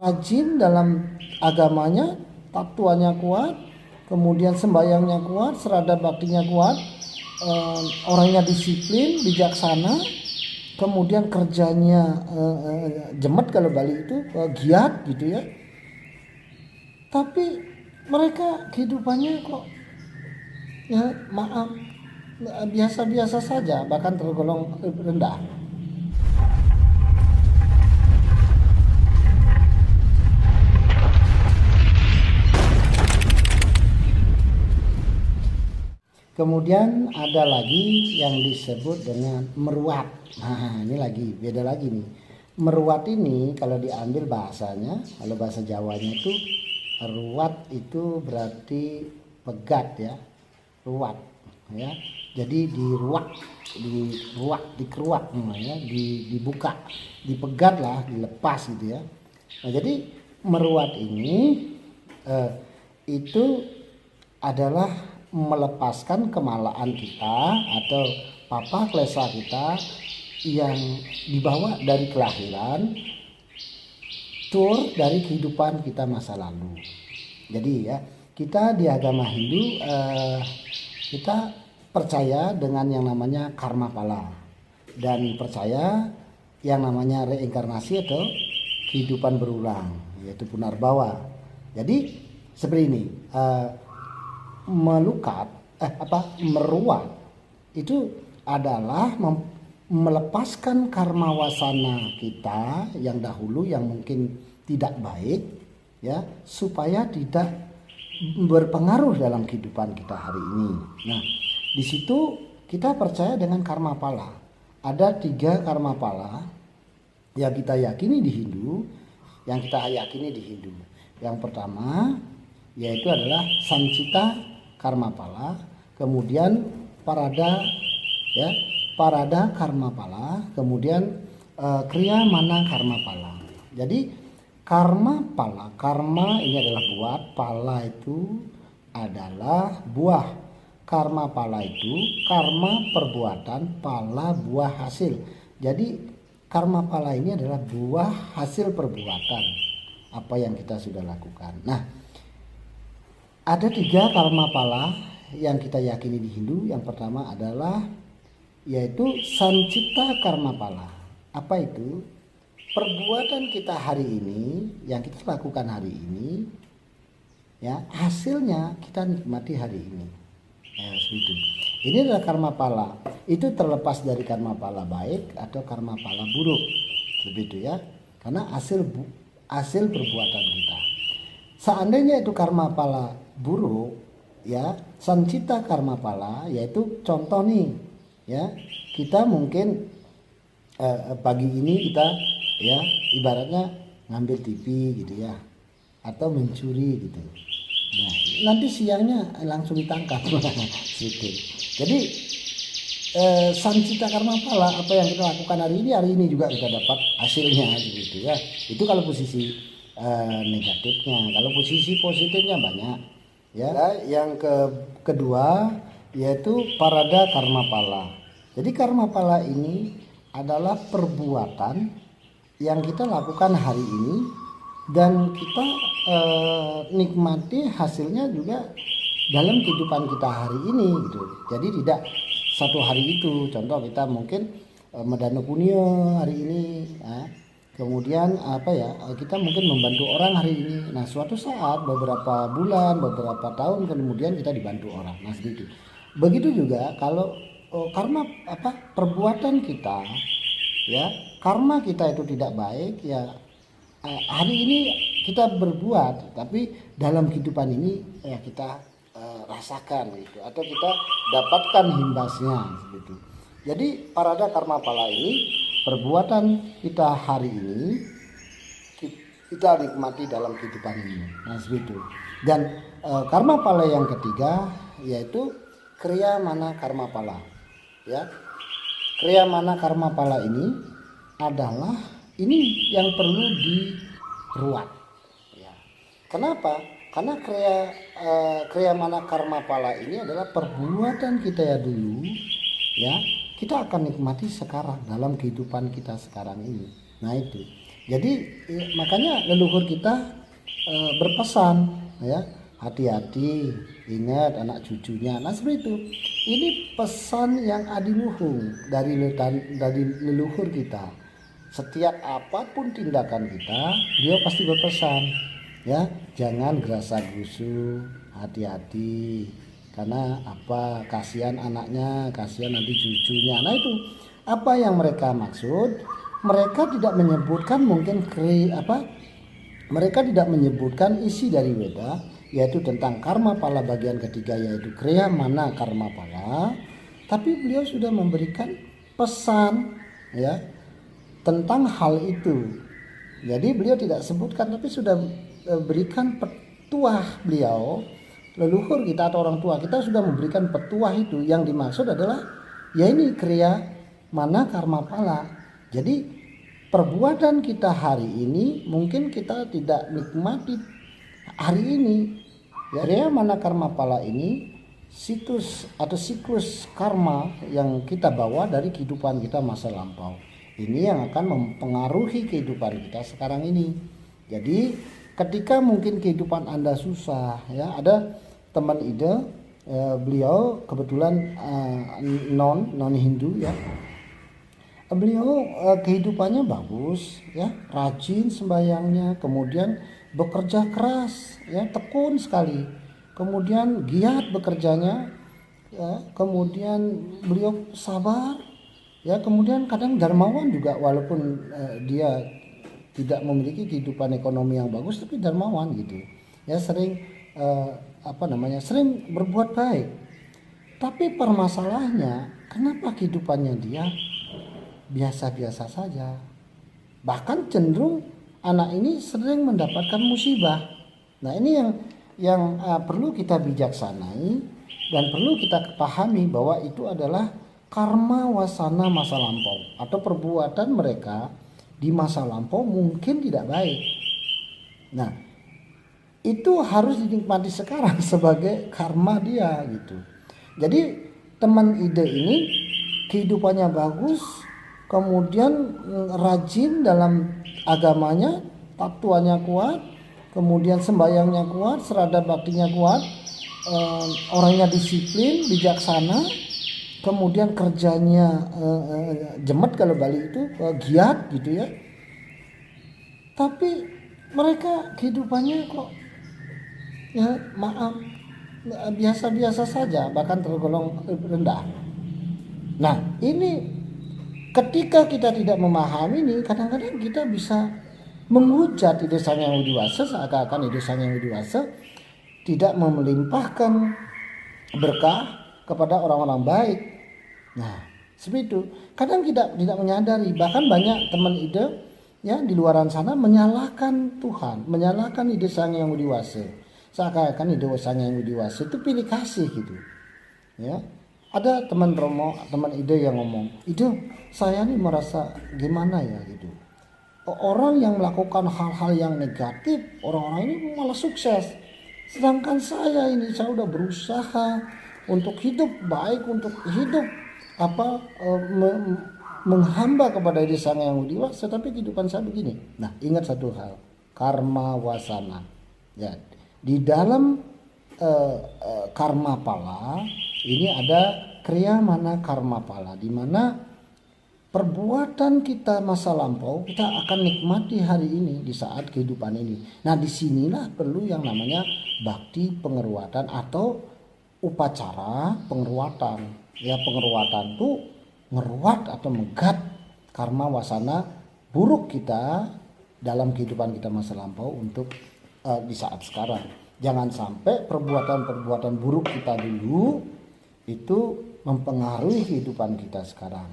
rajin dalam agamanya, tatuannya kuat, kemudian sembayangnya kuat, serada baktinya kuat, orangnya disiplin, bijaksana, kemudian kerjanya jemet kalau Bali itu giat gitu ya. Tapi mereka kehidupannya kok ya maaf biasa-biasa saja, bahkan tergolong rendah. Kemudian ada lagi yang disebut dengan meruat. Nah, ini lagi beda lagi nih. Meruat ini kalau diambil bahasanya, kalau bahasa Jawanya itu ruat itu berarti pegat ya, ruat ya. Jadi dikeruak ya, dibuka, dipegat lah, dilepas gitu ya. Nah, jadi meruat ini itu adalah melepaskan kemalaan kita atau papa klesa kita yang dibawa dari kelahiran, tur dari kehidupan kita masa lalu. Jadi ya, kita di agama Hindu kita percaya dengan yang namanya karma pala dan percaya yang namanya reinkarnasi atau kehidupan berulang, yaitu punarbawa. Jadi seperti ini, meruat itu adalah melepaskan karma wasana kita yang dahulu yang mungkin tidak baik ya, supaya tidak berpengaruh dalam kehidupan kita hari ini. Nah, di situ kita percaya dengan karma pala. Ada 3 karma pala yang kita yakini di Hindu, Yang pertama yaitu adalah sancita karma pala, kemudian parada karma pala, kemudian kriya mana karma pala. Jadi karma pala, karma ini adalah buat, pala itu adalah buah. Karma pala itu karma perbuatan, pala buah hasil. Jadi karma pala ini adalah buah hasil perbuatan apa yang kita sudah lakukan. Nah, ada 3 karma pala yang kita yakini di Hindu. Yang pertama adalah yaitu sancita karma pala. Apa itu? Perbuatan kita hari ini, yang kita lakukan hari ini, ya hasilnya kita nikmati hari ini. Seperti itu. Ini adalah karma pala. Itu terlepas dari karma pala baik atau karma pala buruk. Seperti itu ya. Karena hasil perbuatan kita. Seandainya itu karma pala buruk ya, sancita karma pala yaitu contoh nih ya, kita mungkin pagi ini kita ya ibaratnya ngambil TV gitu ya, atau mencuri gitu. Nah, nanti siangnya langsung ditangkap. Gitu. Jadi sancita karma pala, apa yang kita lakukan hari ini juga kita dapat hasilnya gitu ya. Itu kalau posisi negatifnya. Kalau posisi positifnya banyak ya. Yang kedua yaitu parada karma pala. Jadi karma pala ini adalah perbuatan yang kita lakukan hari ini dan kita nikmati hasilnya juga dalam kehidupan kita hari ini gitu. Jadi tidak satu hari itu. Contoh kita mungkin medano punyo hari ini ya. Kemudian kita mungkin membantu orang hari ini. Nah, suatu saat beberapa bulan, beberapa tahun kemudian kita dibantu orang. Nah, seperti itu. Begitu juga kalau karma perbuatan kita ya, karma kita itu tidak baik ya, hari ini kita berbuat tapi dalam kehidupan ini ya kita rasakan gitu, atau kita dapatkan imbasnya gitu. Jadi parada karma pala ini, perbuatan kita hari ini kita nikmati dalam kehidupan ini. Nah, seperti itu. Dan karma pala yang ketiga yaitu kriya mana karma pala. Ya. Kriya mana karma pala ini adalah ini yang perlu diruat. Ya. Kenapa? Karena kriya mana karma pala ini adalah perbuatan kita ya dulu ya, kita akan nikmati sekarang dalam kehidupan kita sekarang ini. Nah, itu. Jadi makanya leluhur kita berpesan ya, hati-hati, ingat anak cucunya. Nah seperti itu. Ini pesan yang adiluhung dari leluhur kita. Setiap apapun tindakan kita, beliau pasti berpesan ya, jangan gerasa gerusu, hati-hati. Karena apa? Kasihan anaknya, kasihan nanti cucunya. Nah itu apa yang mereka maksud? Mereka tidak menyebutkan mungkin mereka tidak menyebutkan isi dari Weda, yaitu tentang karma pala bagian ketiga, yaitu kriya mana karma pala. Tapi beliau sudah memberikan pesan ya tentang hal itu. Jadi beliau tidak sebutkan, tapi sudah berikan petuah. Beliau leluhur kita atau orang tua kita sudah memberikan petuah itu. Yang dimaksud adalah ya ini kriya mana karma pala. Jadi perbuatan kita hari ini mungkin kita tidak nikmati hari ini. Ya, kriya mana karma pala ini siklus atau siklus karma yang kita bawa dari kehidupan kita masa lampau. Ini yang akan mempengaruhi kehidupan kita sekarang ini. Jadi ketika mungkin kehidupan Anda susah ya, ada teman ide beliau kebetulan non Hindu ya. Beliau kehidupannya bagus ya, rajin sembayangnya, kemudian bekerja keras ya, tekun sekali, kemudian giat bekerjanya ya, kemudian beliau sabar ya, kemudian kadang dermawan juga, walaupun dia tidak memiliki kehidupan ekonomi yang bagus, tapi dermawan gitu ya, sering sering berbuat baik. Tapi permasalahannya kenapa kehidupannya dia biasa-biasa saja, bahkan cenderung anak ini sering mendapatkan musibah. Nah ini yang perlu kita bijaksanai dan perlu kita pahami bahwa itu adalah karma wasana masa lampau, atau perbuatan mereka di masa lampau mungkin tidak baik. Nah itu harus dinikmati sekarang sebagai karma dia gitu. Jadi teman ide ini kehidupannya bagus, kemudian rajin dalam agamanya, tatuannya kuat, kemudian sembayangnya kuat, serada baktinya kuat, orangnya disiplin, bijaksana, kemudian kerjanya jemet kalau Bali itu, giat gitu ya. Tapi mereka kehidupannya kok ya maaf biasa-biasa saja, bahkan tergolong rendah. Nah ini ketika kita tidak memahami ini, kadang-kadang kita bisa menghujat ide Sang Hyang Widi-Wasa, seakan-akan ide Sang Hyang Widi-Wasa tidak melimpahkan berkah kepada orang-orang baik. Nah, seperti itu. Kadang kita tidak menyadari, bahkan banyak teman ide ya di luaran sana menyalahkan Tuhan, menyalahkan ide Sang Hyang Widi-Wasa. Seakan-akan ide Sang Hyang Widi-Wasa itu pilih kasih gitu. Ya. Ada teman Romo, teman ide yang ngomong, "Ide, saya nih merasa gimana ya gitu. Orang yang melakukan hal-hal yang negatif, orang-orang ini malah sukses. Sedangkan saya udah berusaha untuk hidup baik, untuk hidup menghamba kepada ide Sang Hyang Widi-Wasa, tapi kehidupan saya begini." Nah, ingat satu hal, karma wasana. Ya, di dalam karma pala ini ada kriya mana karma pala, di mana perbuatan kita masa lampau kita akan nikmati hari ini di saat kehidupan ini. Nah disinilah perlu yang namanya bakti pengeruatan atau upacara pengeruatan. Ya pengeruatan itu ngeruat atau menggat karma wasana buruk kita dalam kehidupan kita masa lampau untuk di saat sekarang. Jangan sampai perbuatan-perbuatan buruk kita dulu itu mempengaruhi kehidupan kita sekarang.